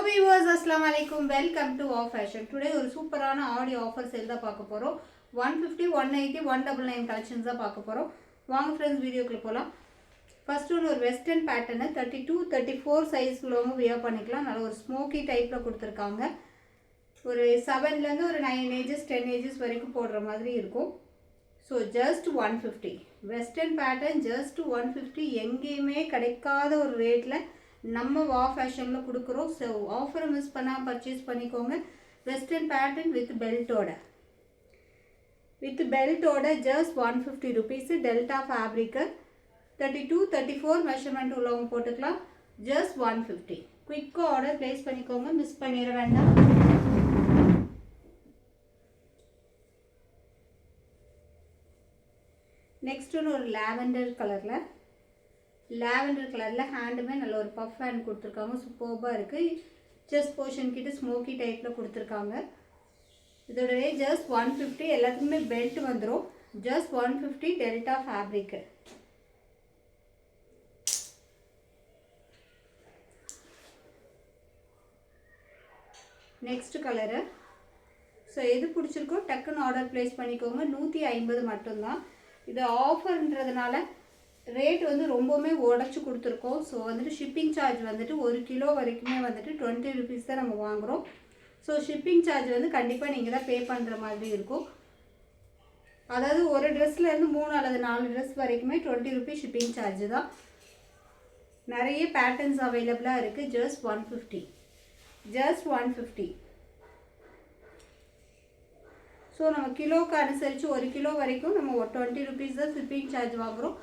viewers, assalamu alaikum. Welcome to Off Fashion. Today ஒரு சூப்பரான ஆடி offer sale தான் பார்க்க போறோம். 150, 180, 199 கலெக்ஷன்ஸ் தான் பார்க்க போறோம். வாங்க फ्रेंड्स வீடியோக்குள்ள போலாம். ஃபர்ஸ்ட் ஒன் ஒரு வெஸ்டர்ன் பேட்டர்ன் 32, 34 சைஸ் உள்ளவங்க வியர் பண்ணிக்கலாம். நல்ல ஒரு ஸ்மோக்கி டைப்ல கொடுத்திருக்காங்க. ஒரு 7ல இருந்து ஒரு 9 ஏஜஸ் 10 ஏஜஸ் வரைக்கும் போடுற மாதிரி இருக்கும். So just 150 western pattern just 150 எங்கேயுமே கிடைக்காத ஒரு ரேட்டில் நம்ம வா ஃபேஷனில் கொடுக்குறோம். ஸோ ஆஃபரை மிஸ் பண்ணால் பர்ச்சேஸ் பண்ணிக்கோங்க. வெஸ்டர்ன் பேட்டர்ன் வித் பெல்ட்டோட just 150 rupees. Delta fabric 32, 34 measurement உள்ளவங்க போட்டுக்கலாம். ஜஸ்ட் 150. குயிக்காக ஆர்டர் ப்ளேஸ் பண்ணிக்கோங்க, மிஸ் பண்ணிட வேண்டாம். நெக்ஸ்ட் ஒன்று ஒரு லாவெண்டர் கலரில் ஹேண்டுமே நல்ல ஒரு பஃப் ஹேண்ட் கொடுத்துருக்காங்க. சூப்பர்பாக இருக்குது. செஸ்ட் போர்ஷன் கிட்ட ஸ்மோக்கி டைப்பில் கொடுத்துருக்காங்க. இதோட ரேட் ஜஸ்ட் 150. எல்லாத்துக்குமே பெல்ட் வந்துடும். Just 150 delta fabric. Next colour. So எது பிடிச்சிருக்கோ டக்குன்னு ஆர்டர் ப்ளேஸ் பண்ணிக்கோங்க. 150 மட்டும்தான். இது ஆஃபர்ன்றதுனால ரேட் வந்து ரொம்பவுமே உடச்சி கொடுத்துருக்கோம். ஸோ வந்துட்டு ஷிப்பிங் சார்ஜ் வந்துட்டு 1 கிலோ வரைக்குமே வந்துட்டு 20 ருபீஸ் தான் நம்ம வாங்குகிறோம். ஸோ ஷிப்பிங் சார்ஜ் வந்து கண்டிப்பாக நீங்கள் தான் பே பண்ணுற மாதிரி இருக்கும். அதாவது ஒரு ட்ரெஸ்லேருந்து 3 அல்லது 4 ட்ரெஸ் வரைக்குமே 20 ருபீஸ் ஷிப்பிங் சார்ஜ் தான். நிறைய பேட்டர்ன்ஸ் அவைலபிளாக இருக்குது. ஜஸ்ட் 150. ஸோ நம்ம கிலோவுக்கு அனுசரித்து 1 கிலோ வரைக்கும் நம்ம 20 ருபீஸ் தான் ஷிப்பிங் சார்ஜ் வாங்குகிறோம்.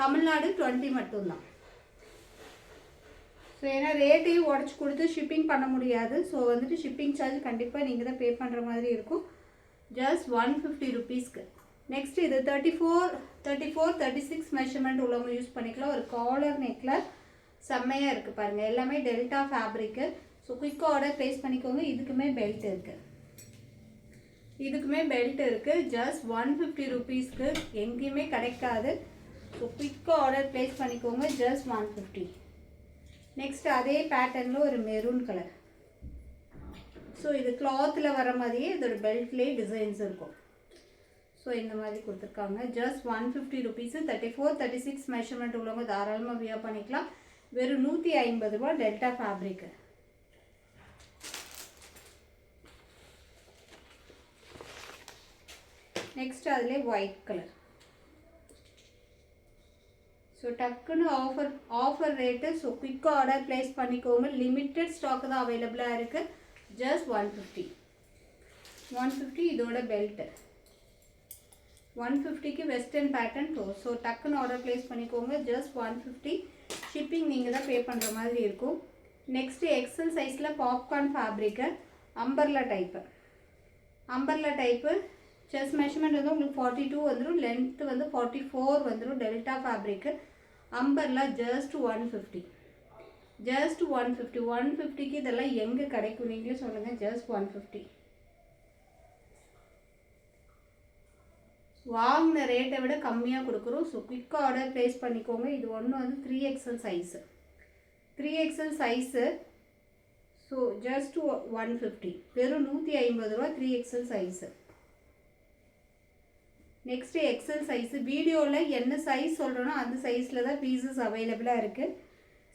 தமிழ்நாடு 20 மட்டும்தான். ஸோ ஏன்னா ரேட்டையும் உடச்சி கொடுத்து ஷிப்பிங் பண்ண முடியாது. ஸோ வந்துட்டு ஷிப்பிங் சார்ஜ் கண்டிப்பாக நீங்கள் தான் பே பண்ணுற மாதிரி இருக்கும். ஜஸ்ட் 150 ருபீஸ்க்கு. நெக்ஸ்ட் இது 34, 36 மெஷர்மெண்ட் உள்ளவங்க யூஸ் பண்ணிக்கலாம். ஒரு காலர் நெக்கில் செம்மையாக இருக்குது பாருங்கள். எல்லாமே டெல்டா ஃபேப்ரிக்கு. ஸோ குயிக்காக ஆர்டர் ப்ளேஸ் பண்ணிக்கோங்க. இதுக்குமே பெல்ட் இருக்குது. ஜஸ்ட் 150 ருபீஸ்க்கு. எங்கேயுமே கிடைக்காது. ஸோ குயிக்காக ஆர்டர் ப்ளேஸ் பண்ணிக்கோங்க. ஜஸ்ட் 150. நெக்ஸ்ட் அதே பேட்டர்னில் ஒரு மெரூன் கலர். ஸோ இது கிளாத்தில் வர மாதிரியே இதோட பெல்ட்லேயே டிசைன்ஸ் இருக்கும். ஸோ இந்த மாதிரி கொடுத்துருக்காங்க. Just 150 rupees. 34, 36 மெஷர்மெண்ட் உள்ளவங்க தாராளமாக வியர் பண்ணிக்கலாம். வெறும் 150 ரூபா டெல்டா ஃபேப்ரிக்கு. நெக்ஸ்ட் அதிலே ஒயிட் கலர். ஸோ டக்குன்னு ஆஃபர் ரேட்டு. ஸோ குயிக்காக ஆர்டர் ப்ளேஸ் பண்ணிக்கோங்க. லிமிட்டட் ஸ்டாக்கு தான் அவைலபிளாக இருக்குது. ஜஸ்ட் 150 இதோட பெல்ட்டு. 150க்கு வெஸ்டர்ன் பேட்டர்ன். ஸோ டக்குன்னு ஆர்டர் ப்ளேஸ் பண்ணிக்கோங்க. ஜஸ்ட் 150. ஷிப்பிங் நீங்கள் தான் பே பண்ணுற மாதிரி இருக்கும். நெக்ஸ்ட்டு எக்ஸல் சைஸில் popcorn fabric. Umbrella type. Chest measurement வந்து உங்களுக்கு 42 வந்துடும். லென்த்து வந்து 44 வந்துடும். Delta fabric. Umbrella just 150. 150க்கு இதெல்லாம் எங்கே கிடைக்கும் நீங்களே சொல்லுங்கள். ஜஸ்ட் 150. வாங்கின ரேட்டை விட கம்மியாக கொடுக்குறோம். ஸோ குயிக்காக ஆர்டர் ப்ளேஸ் பண்ணிக்கோங்க. இது ஒன்று வந்து 3XL சைஸு. So just 150. வெறும் 150 ரூபா 3XL size. Next XL size. வீடியோவில் என்ன சைஸ் சொல்கிறோன்னா அந்த சைஸில் தான் பீசஸ் அவைலபிளாக இருக்குது.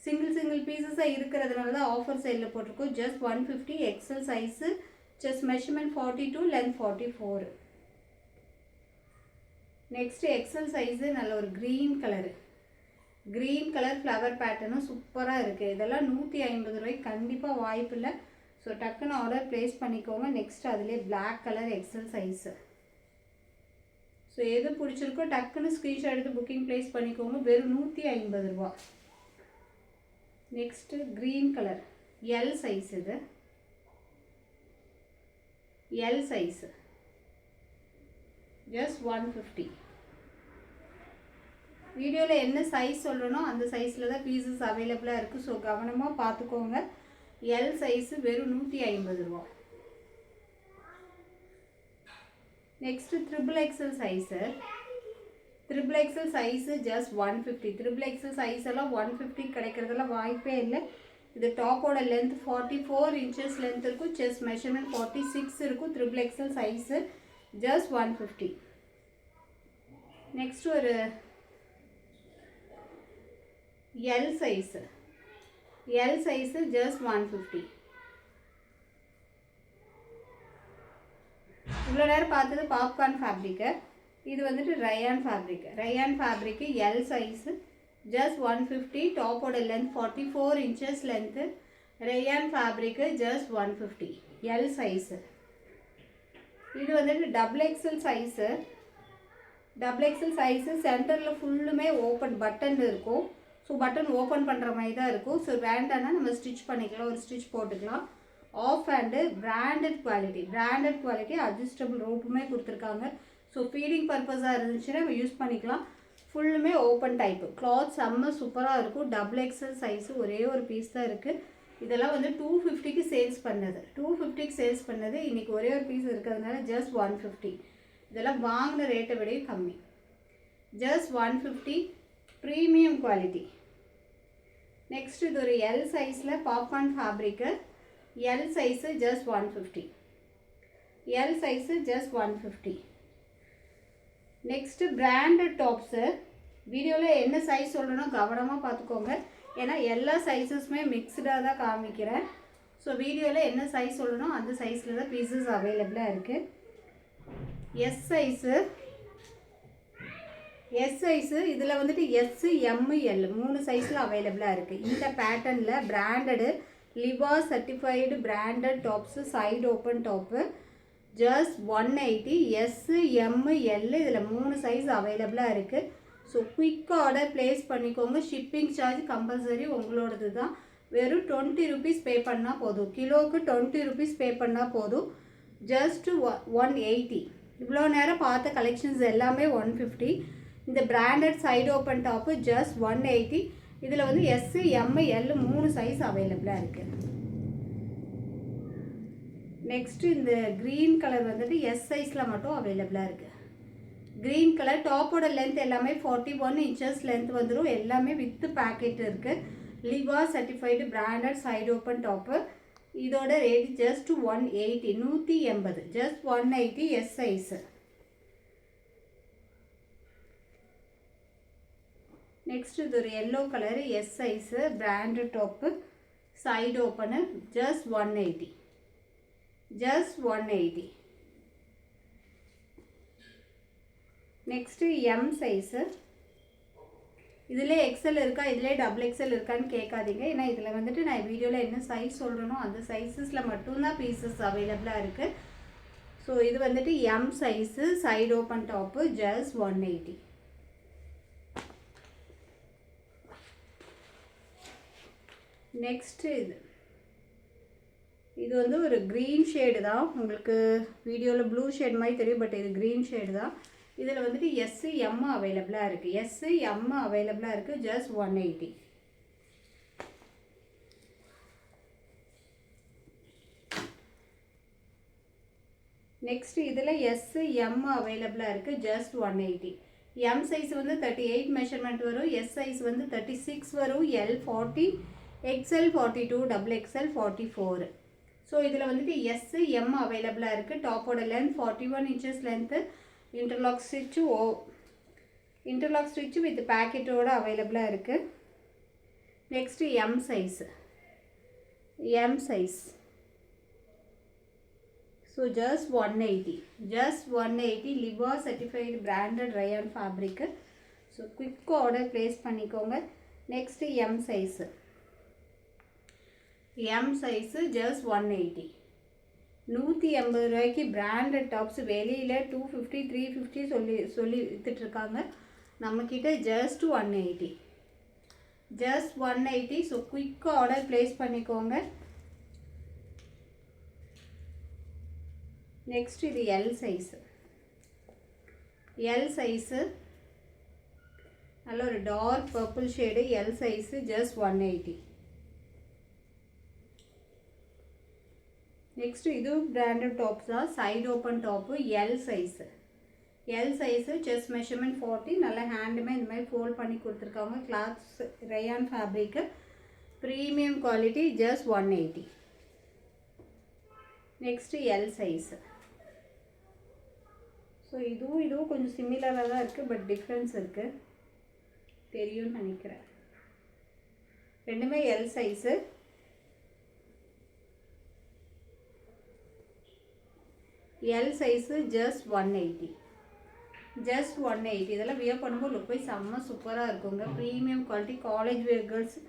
சிங்கிள் பீசஸாக இருக்கிறதுனால தான் ஆஃபர் சைடில் போட்டிருக்கோம். Just 150 XL size. Chest measurement 42, length 44. Next XL size. நல்ல ஒரு க்ரீன் கலர் ஃப்ளவர் பேட்டர்னும் சூப்பராக இருக்குது. இதெல்லாம் 150 ரூபாய்க்கு கண்டிப்பாக வாய்ப்பு இல்லை. ஸோ டக்குன்னு ஆர்டர் ப்ளேஸ் பண்ணிக்கோங்க. நெக்ஸ்ட் அதிலே black colour XL size. So எது பிடிச்சிருக்கோ டக்குன்னு ஸ்க்ரீன்ஷாட் எடுத்து புக்கிங் ப்ளேஸ் பண்ணிக்கோங்க. வெறும் 150 ரூபா. Next green colour L size. இது எல் சைஸு. ஜஸ்ட் 150. வீடியோவில் என்ன சைஸ் சொல்கிறனோ அந்த சைஸில் தான் பீசஸ் அவைலபிளாக இருக்குது. ஸோ கவனமாக பார்த்துக்கோங்க. எல் சைஸு வெறும் 150 ரூபா. Next XXL size. Just 150. XXL size எல்லாம் 150 கிடைக்கிறதெல்லாம் வாய்ப்பே இல்லை. இது டாப்போட லென்த் 44 inches லென்த் இருக்கும். செஸ்ட் மெஷர்மெண்ட் 46 இருக்கும். Triple XL size just 150. Next ஒரு எல் சைஸு ஜஸ்ட் 150. இவ்வளோ நேரம் பார்த்தது பாப்கார்ன் ஃபேப்ரிக்கு. இது வந்துட்டு rayon fabric L size just 150. டாப்போட length 44 inches length. Rayon fabric just 150 L size. இது வந்துட்டு டபுள் எக்ஸல் சைஸு சென்டரில் ஃபுல்லுமே ஓப்பன் பட்டன் இருக்கும். ஸோ பட்டன் ஓப்பன் பண்ணுற மாதிரி தான் இருக்கும். ஸோ வேண்டான்னா நம்ம ஸ்டிச் பண்ணிக்கலாம், ஒரு ஸ்டிச் போட்டுக்கலாம். Half hand branded quality adjustable ரோப்புமே கொடுத்துருக்காங்க. ஸோ ஃபீடிங் பர்பஸாக இருந்துச்சுன்னா நம்ம யூஸ் பண்ணிக்கலாம். ஃபுல்லுமே ஓப்பன் டைப்பு. கிளாத் செம்ம சூப்பராக இருக்கும். டபுள் எக்ஸல் சைஸு ஒரே ஒரு பீஸ் தான் இருக்குது. இதெல்லாம் வந்து 250க்கு சேல்ஸ் பண்ணது. இன்றைக்கி ஒரே ஒரு பீஸ் இருக்கிறதுனால ஜஸ்ட் 150. இதெல்லாம் வாங்கின ரேட்டை விடையும் கம்மி. Just 150 premium quality. நெக்ஸ்ட் இது ஒரு எல் சைஸில் popcorn fabric. L size just 150. Next branded tops. வீடியோவில் என்ன சைஸ் சொல்லணும் கவனமாக பார்த்துக்கோங்க. ஏன்னா எல்லா சைஸஸுமே மிக்ஸ்டாக தான் காமிக்கிறேன். ஸோ வீடியோவில் என்ன சைஸ் சொல்லணும் அந்த சைஸில் தான் பீசஸ் அவைலபிளாக இருக்குது. எஸ் சைஸு இதில் வந்துட்டு எஸ், எம், எல் 3 சைஸில் அவைலபிளாக இருக்குது. இந்த பேட்டர்னில் branded Liva certified branded tops side open top just 180. S, M, L இதில் 3 சைஸ் அவைலபிளாக இருக்குது. ஸோ குயிக்காக ஆர்டர் ப்ளேஸ் பண்ணிக்கோங்க. ஷிப்பிங் சார்ஜ் கம்பல்சரி உங்களோடது தான். வெறும் 20 rupees பே பண்ணால் போதும். கிலோவுக்கு 20 rupees பே பண்ணால் போதும். ஜஸ்ட் 180. இவ்வளோ நேரம் பார்த்த கலெக்ஷன்ஸ் எல்லாமே 150. இந்த branded side open top just 180. இதில் வந்து எஸ், எம், எல் 3 சைஸ் அவைலபிளாக இருக்குது. நெக்ஸ்ட்டு இந்த க்ரீன் கலர் வந்துட்டு எஸ் சைஸில் மட்டும் அவைலபிளாக இருக்குது. க்ரீன் கலர் டாப்போட லென்த் எல்லாமே 41 inches லென்த் வந்துடும். எல்லாமே வித்து பேக்கெட் இருக்குது. Liva certified branded side open top. இதோட rate just 180. 180 just 180 S size. Next இது ஒரு yellow colour S size branded top side open just 180. Next M size. இதில் எக்ஸல் இருக்கா, இதில் டபுள் எக்ஸல் இருக்கான்னு கேட்காதீங்க. ஏன்னா இதில் வந்துட்டு நான் வீடியோவில் என்ன சைஸ் சொல்கிறேனோ அந்த சைஸஸில் மட்டும்தான் பீசஸ் அவைலபிளாக இருக்குது. ஸோ இது வந்துட்டு M size side open top just 180. Next இது வந்து ஒரு க்ரீன் ஷேடு தான். உங்களுக்கு வீடியோவில் ப்ளூ ஷேட் மாதிரி தெரியும், பட் இது க்ரீன் ஷேடு தான். இதில் வந்துட்டு எஸ், எம் அவைலபிளாக இருக்குது. ஜஸ்ட் 180. நெக்ஸ்ட் இதில் எஸ், எம் அவைலபிளாக இருக்குது. ஜஸ்ட் 180. எம் சைஸ் வந்து 38 மெஷர்மெண்ட் வரும். எஸ் சைஸ் வந்து 36 வரும். L 40, XL 42, double XL 44. So இதில் வந்துட்டு எஸ், எம் அவைலபிளாக இருக்குது. டாப்போட length 41 inches length. Interlock stitch with பேக்கெட்டோடு அவைலபிளாக இருக்குது. Next M size. So just 180. Liva certified branded rayon fabric. So குயிக்காக ஆர்டர் ப்ளேஸ் பண்ணிக்கோங்க. Next M size just 180. 180 ரூபாய்க்கு பிராண்டட் டாப்ஸ் வெளியில் 250, 350 சொல்லி விற்றுட்ருக்காங்க. நம்மக்கிட்ட ஜஸ்ட் 180. ஸோ குயிக்காக ஆர்டர் ப்ளேஸ் பண்ணிக்கோங்க. நெக்ஸ்ட் இது எல் சைஸு நல்ல ஒரு dark purple shade. L size just 180. Next இது பிராண்டட் டாப்ஸ் தான். Side open top L size chest measurement 40. நல்ல ஹேண்டுமே இந்த மாதிரி ஃபோல்ட் பண்ணி கொடுத்துருக்காங்க. Clothes rayon fabric. Premium quality just 180. Next L size. So இதுவும் கொஞ்சம் சிமிலராக தான் இருக்குது, பட் டிஃப்ரென்ஸ் இருக்குது, தெரியும்னு நினைக்கிறேன். ரெண்டுமே L size. L size just 180. Just 180. இதெல்லாம் வியர் பண்ணும்போது லுக் போய் செம்ம சூப்பராக இருக்குங்க. Premium quality, college wear girls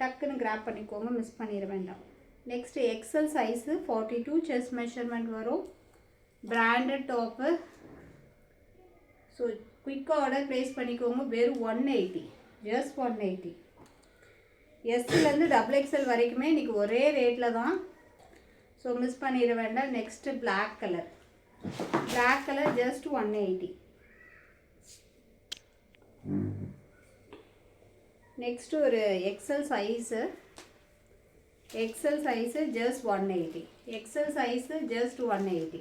டக்குன்னு கிராப் பண்ணிக்கோங்க, மிஸ் பண்ணிட வேண்டாம். Next XL size 42 chest measurement வரும். Branded top. ஸோ குயிக்காக ஆர்டர் ப்ளேஸ் பண்ணிக்கோங்க. வெறும் 180. ஜஸ்ட் 180. எஸ்லேருந்து XXL வரைக்குமே இன்றைக்கி ஒரே ரேட்டில் தான். ஸோ மிஸ் பண்ணிட வேண்டாம். Next black colour. Black colour just 180. Next ஒரு XL size. XL size just 180. XL size just 180.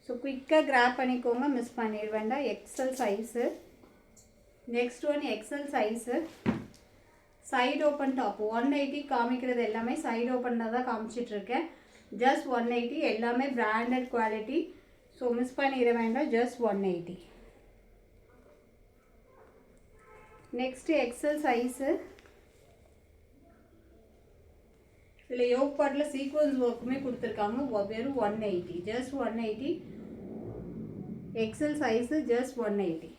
So குயிக்காக கிராப் பண்ணிக்கோங்க, மிஸ் பண்ணிட வேண்டாம். XL size. Next one XL size. Side open top 180. காமிக்கிறது எல்லாமே சைடு ஓப்பனில் தான் காமிச்சிட்ருக்கேன். ஜஸ்ட் 180. எல்லாமே பிராண்டட் குவாலிட்டி. ஸோ மிஸ் பண்ணிட வேண்டாம். ஜஸ்ட் 180. Next XL size. இதில் யோக் பார்ட்டில் சீக்வன்ஸ் ஒர்க்குமே கொடுத்துருக்காங்க. வெறும் 180. Just 180. XL size just 180.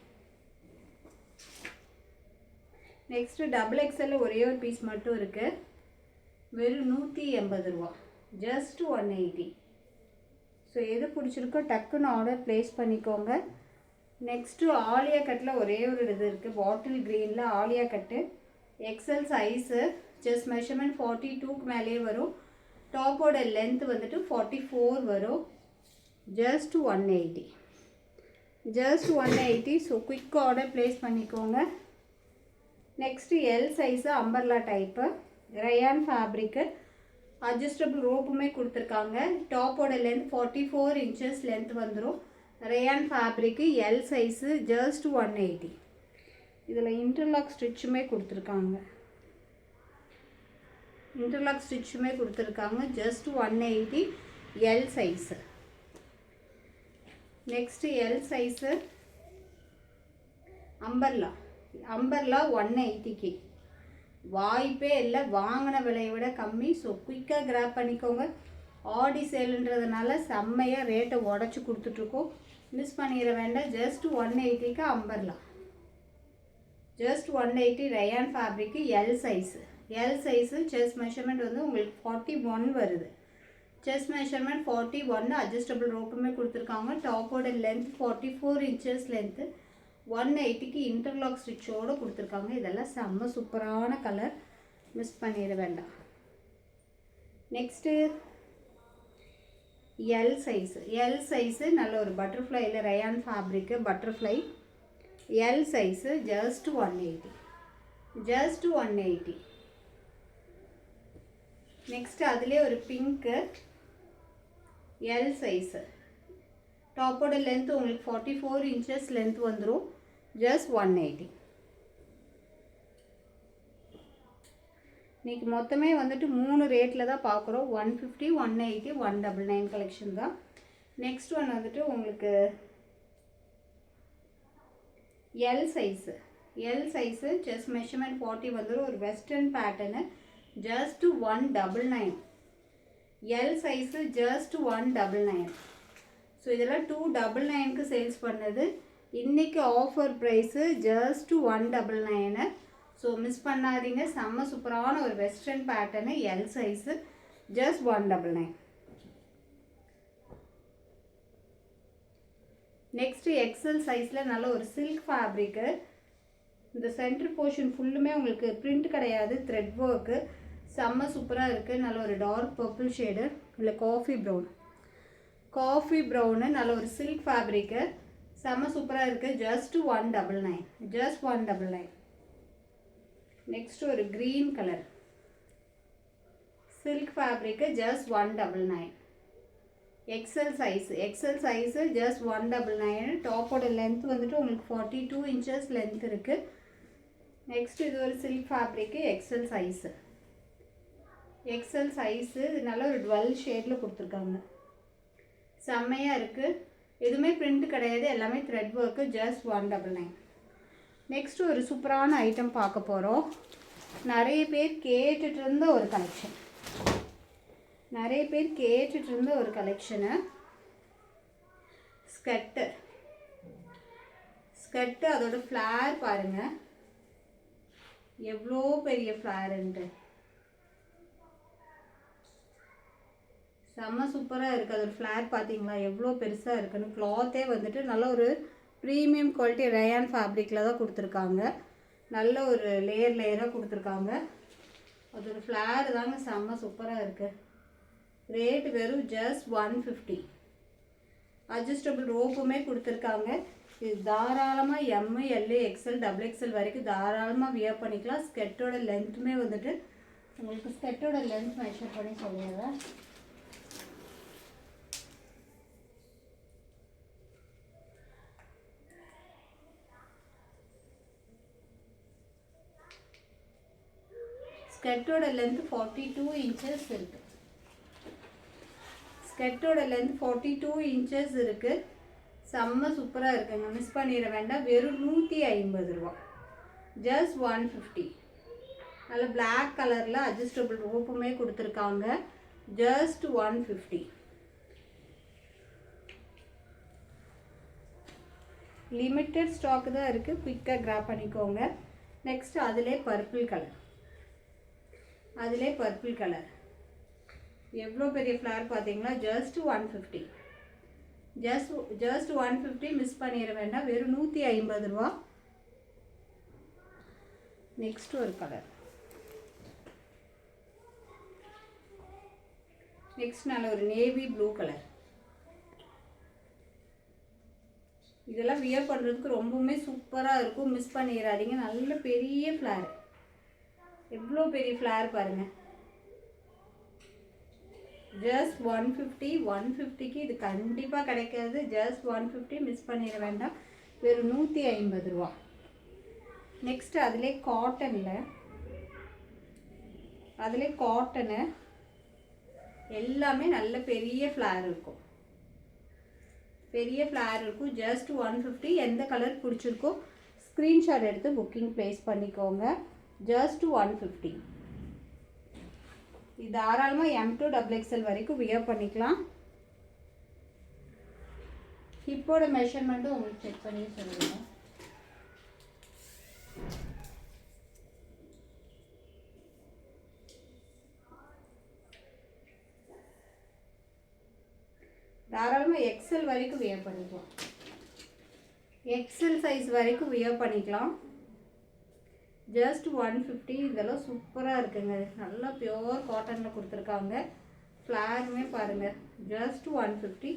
Next XXL ஒரே ஒரு பீஸ் மட்டும் இருக்குது. வெறும் 180 ரூபா. ஜஸ்ட் 180. ஸோ எது பிடிச்சிருக்கோ டக்குன்னு ஆர்டர் ப்ளேஸ் பண்ணிக்கோங்க. நெக்ஸ்ட்டு ஆலியா கட்டில் ஒரே ஒரு இது இருக்குது. பாட்டில் க்ரீனில் Alia cut. XL size. Chest measurement 42க்கு மேலே வரும். டாப்போட லென்த் வந்துட்டு 44 வரும். Just 180. Just 180. So quick order place பண்ணிக்கோங்க. Next L size umbrella type. Rayon fabric. Adjustable ரோப்புமே கொடுத்துருக்காங்க. டாப்போட லென்த் 44 இன்ச்சஸ் லென்த் வந்துடும். Rayon fabric L size just 180. இதில் இன்டர்லாக் ஸ்டிச்சுமே கொடுத்துருக்காங்க. இன்டர்லாக் ஸ்டிச்சுமே கொடுத்துருக்காங்க. Just 180. L size. Next L size umbrella. Umbrella 180க்கு வாய்ப்பே இல்லை. வாங்கின விலையை விட கம்மி. ஸோ குயிக்காக கிராப் பண்ணிக்கோங்க. ஆடி சேலுன்றதுனால செம்மையாக ரேட்டை உடச்சி கொடுத்துட்ருக்கோம், மிஸ் பண்ணிட வேண்டாம். ஜஸ்ட் 180க்கு umbrella. Just 180. Rayon fabric L size. L size. Chest measurement வந்து உங்களுக்கு 41 வருது. Chest measurement 41. அட்ஜஸ்டபிள் ரோப்புமே கொடுத்துருக்காங்க. டாப்போட லென்த் 44 இன்ச்சஸ் லென்த்து. 180க்கு இன்டர்லாக் ஸ்டிச்சோடு கொடுத்துருக்காங்க. இதெல்லாம் செம்ம சூப்பரான கலர், மிஸ் பண்ணிட வேண்டாம். Next L size. L size நல்ல ஒரு பட்டர்ஃப்ளையில் rayon fabric butterfly. L size just 180. Just 180. நெக்ஸ்ட்டு அதிலே ஒரு பிங்க்கு. L size. டாப்போட லென்த் உங்களுக்கு 44 இன்ச்சஸ் லென்த் வந்துடும். ஜஸ்ட் 180. இன்றைக்கி மொத்தமே வந்துட்டு 3 ரேட்டில் தான் பார்க்குறோம். 150, 180, 199 கலெக்ஷன் தான். நெக்ஸ்ட் ஒன் வந்துட்டு உங்களுக்கு L size. L size. Chest measurement 40 வந்துடும். ஒரு western pattern. Just 199. L size just 199. So இதெல்லாம் 299க்கு சேல்ஸ் பண்ணது. இன்றைக்கி offer price just 199. So miss பண்ணாதீங்க. செம்ம சூப்பரான ஒரு western pattern. L size just 199. Next XL சைஸில் நல்ல ஒரு சில்க் ஃபேப்ரிக்கு. இந்த சென்டர் போர்ஷன் ஃபுல்லுமே உங்களுக்கு பிரிண்ட் கிடையாது, த்ரெட் ஒர்க்கு. செம்ம சூப்பராக இருக்குது. நல்ல ஒரு டார்க் பர்பிள் ஷேடு இல்லை காஃபி ப்ரௌன். காஃபி ப்ரௌனு நல்ல ஒரு சில்க் ஃபேப்ரிக்கு. செம்ம சூப்பராக இருக்குது. ஜஸ்ட் 199. ஜஸ்ட் 199. நெக்ஸ்ட்டு ஒரு green colour silk fabric. Just 199. XL size. XL size just 199. டாப்போட லென்த் வந்துட்டு உங்களுக்கு 42 இன்ச்சஸ் லென்த் இருக்குது. நெக்ஸ்ட் இது ஒரு silk fabric XL size. XL size நல்ல ஒரு 12 ஷேடில் கொடுத்துருக்காங்க. செம்மையாக இருக்குது. எதுவுமே பிரிண்ட் கிடையாது, எல்லாமே த்ரெட் ஒர்க்கு. ஜஸ்ட் 199. நெக்ஸ்ட் ஒரு சூப்பரான ஐட்டம் பார்க்க போகிறோம். நிறைய பேர் கேட்டுட்டு இருந்த ஒரு கலெக்ஷன். Collection skirt. அதோட ஃப்ளார் பாருங்கள், எவ்வளோ பெரிய ஃப்ளாருன்ட்டு. செம்ம சூப்பராக இருக்குது. அதோட ஃப்ளார் பார்த்தீங்களா எவ்வளோ பெருசாக இருக்குன்னு. கிளாத்தே வந்துட்டு நல்ல ஒரு ப்ரீமியம் குவாலிட்டி ரயான் ஃபேப்ரிக்கில் தான் கொடுத்துருக்காங்க. நல்ல ஒரு லேயராக கொடுத்துருக்காங்க. அதோட ஃப்ளார் தாங்க செம்ம சூப்பராக இருக்குது. ரேட்டு வெறும் ஜஸ்ட் 150. அட்ஜஸ்டபிள் ரோப்புமே கொடுத்துருக்காங்க. இது தாராளமாக எம், எல், எக்ஸ்எல், XXL வரைக்கும் தாராளமாக வியர் பண்ணிக்கலாம். ஸ்கர்ட்டோட லென்த்துமே வந்துட்டு உங்களுக்கு ஸ்கர்ட்டோட லென்த் மெஷர் பண்ணி சொல்லிடுறேன். ஸ்கர்ட்டோட லென்த் 42 இன்ச்சஸ் இருக்குது. ஸ்கர்ட்டோட லென்த் 42 இன்ச்சஸ் இருக்குது. செம்ம சூப்பராக இருக்குங்க, மிஸ் பண்ணிட வேண்டாம். வெறும் 150 ரூபா. ஜஸ்ட் 150. நல்ல பிளாக் கலரில் அட்ஜஸ்டபிள் ரோப்புமே கொடுத்துருக்காங்க. ஜஸ்ட் 150. லிமிட்டட் ஸ்டாக் தான் இருக்குது, குயிக்காக கிராப் பண்ணிக்கோங்க. நெக்ஸ்ட் அதிலே பர்பிள் கலர். எவ்வளோ பெரிய ஃப்ளார் பார்த்தீங்களா. ஜஸ்ட் 150. ஜஸ்ட் 150. மிஸ் பண்ணிட வேண்டாம். வெறும் 150 ரூபா. நெக்ஸ்ட் ஒரு கலர். நெக்ஸ்ட் நல்ல ஒரு நேவி ப்ளூ கலர். இதெல்லாம் வியர் பண்ணுறதுக்கு ரொம்பவுமே சூப்பராக இருக்கும், மிஸ் பண்ணிடாதீங்க. நல்ல பெரிய ஃப்ளார், எவ்வளோ பெரிய ஃப்ளார் பாருங்கள். ஜஸ்ட் 150. 150க்கு இது கண்டிப்பாக கிடைக்காது. ஜஸ்ட் 150. மிஸ் பண்ணிட வேண்டாம். வெறும் 150 ரூபா. நெக்ஸ்ட்டு அதிலே காட்டனு எல்லாமே நல்ல பெரிய ஃப்ளார் இருக்கும். ஜஸ்ட் 150. எந்த கலர் பிடிச்சிருக்கோ ஸ்க்ரீன்ஷாட் எடுத்து புக்கிங் ப்ளேஸ் பண்ணிக்கோங்க. ஜஸ்ட் 150. இது தாராளமாக M to XXL வரைக்கும் வியர் பண்ணிக்கலாம். ஹிப்போட மெஷர்மெண்ட்டும் உங்களுக்கு செக் பண்ணி சொல்லுங்கள். தாராளமாக XL வரைக்கும் வியர் பண்ணிக்கலாம். XL சைஸ் வரைக்கும் வியர் பண்ணிக்கலாம். ஜஸ்ட் 150. இதெல்லாம் சூப்பராக இருக்குங்க. நல்லா பியோர் காட்டனில் கொடுத்துருக்காங்க. ஃப்ளாருமே பாருங்கள். ஜஸ்ட் 150.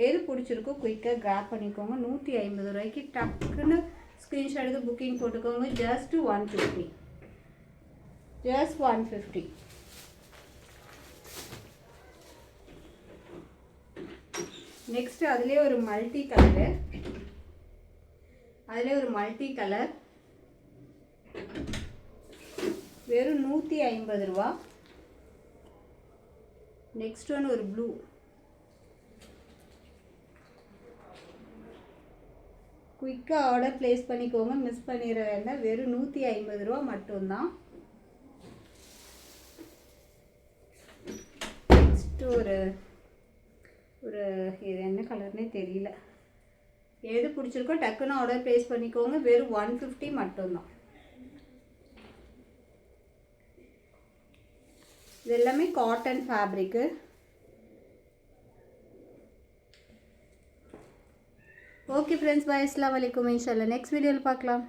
எது பிடிச்சிருக்கோ குயிக்காக கிராப் பண்ணிக்கோங்க. 150 ரூபாய்க்கு டக்குன்னு ஸ்க்ரீன்ஷாட் எடுத்து புக்கிங் போட்டுக்கோங்க. ஜஸ்ட் 150. ஜஸ்ட் 150. நெக்ஸ்ட் அதுலேயே ஒரு மல்டி கலர். வெறும் 150 ரூபா. நெக்ஸ்ட் ஒன்று ஒரு ப்ளூ. குயிக்காக ஆர்டர் ப்ளேஸ் பண்ணிக்கோங்க, மிஸ் பண்ணிட வேண்டாம். வெறும் 150 ரூபா மட்டும்தான். நெக்ஸ்ட் ஒரு இது என்ன கலர்னே தெரியல. எது பிடிச்சிருக்கோ டக்குன்னு ஆர்டர் ப்ளேஸ் பண்ணிக்கோங்க. வெறும் 150 மட்டும்தான். இது எல்லாமே காட்டன் ஃபேப்ரிக்கு. ஓகே ஃப்ரெண்ட்ஸ், பாய். அஸ்ஸலாமு அலைக்கும். இன்ஷால்லா நெக்ஸ்ட் வீடியோவில் பார்க்கலாம்.